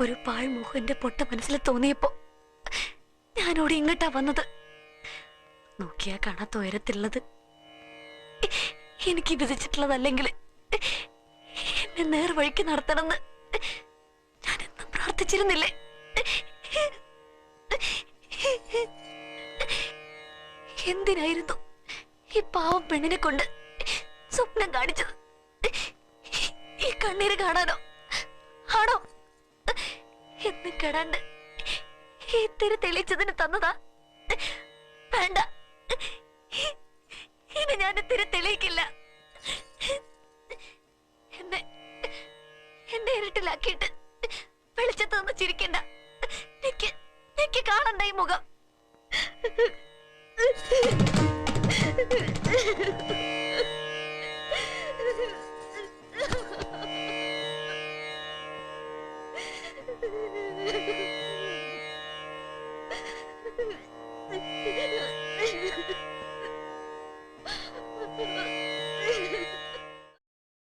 ഒരു പാഴ്മോഹന്റെ പൊട്ട മനസ്സിൽ തോന്നിയപ്പോ ഞാനോട് ഇങ്ങോട്ടാ വന്നത്. നോക്കിയാ കാണാത്ത ഉയരത്തിലുള്ളത് എനിക്ക് വിധിച്ചിട്ടുള്ളതല്ലെങ്കിൽ എന്നെ നേർവഴിക്ക് നടത്തണമെന്ന് ഞാൻ എന്നും പ്രാർത്ഥിച്ചിരുന്നില്ലേ? എന്തിനായിരുന്നു ഈ പാവം പെണ്ണിനെ കൊണ്ട് സ്വപ്നം കാണിച്ചത്? ഈ കണ്ണീര് കാണാനോ? ആണോ? എന്ന് കെടാണ്ട് ഈ തിരി തെളിയിച്ചതിന് തന്നതാ? വേണ്ട, ഇനി ഞാൻ തിരി തെളിയിക്കില്ല. എന്നെ ഇരുട്ടിലാക്കിയിട്ട് വെളിച്ചത്ത് നിന്ന് ചിരിക്കണ്ട. എനിക്ക് കാണണ്ട ഈ മുഖം.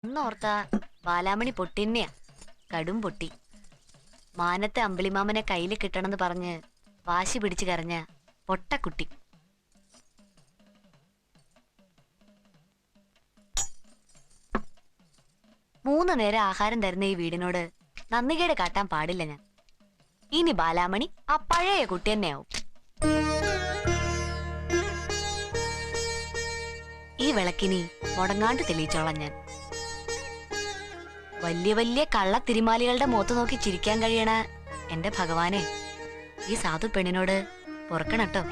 ഒന്നോർത്താ ബാലാമണി പൊട്ടിന്നെയാ, കടും പൊട്ടി. മാനത്തെ അമ്പിളിമാമനെ കയ്യിൽ കിട്ടണമെന്ന് പറഞ്ഞ് വാശി പിടിച്ചു കരഞ്ഞ പൊട്ടക്കുട്ടി. മൂന്ന് നേരം ആഹാരം തരുന്ന ഈ വീടിനോട് നന്ദികേട് കാട്ടാൻ പാടില്ല ഞാൻ. ഇനി ബാലാമണി ആ പഴയ കുട്ടി തന്നെയാവും. ഈ വിളക്കിനി മുടങ്ങാണ്ട് തെളിയിച്ചോളാം ഞാൻ. വലിയ വലിയ കള്ളത്തിരിമാലികളുടെ മുഖത്ത് നോക്കി ചിരിക്കാൻ കഴിയണ എന്റെ ഭഗവാനെ, ഈ സാധു പെണ്ണിനോട് പൊറുക്കണട്ടോ.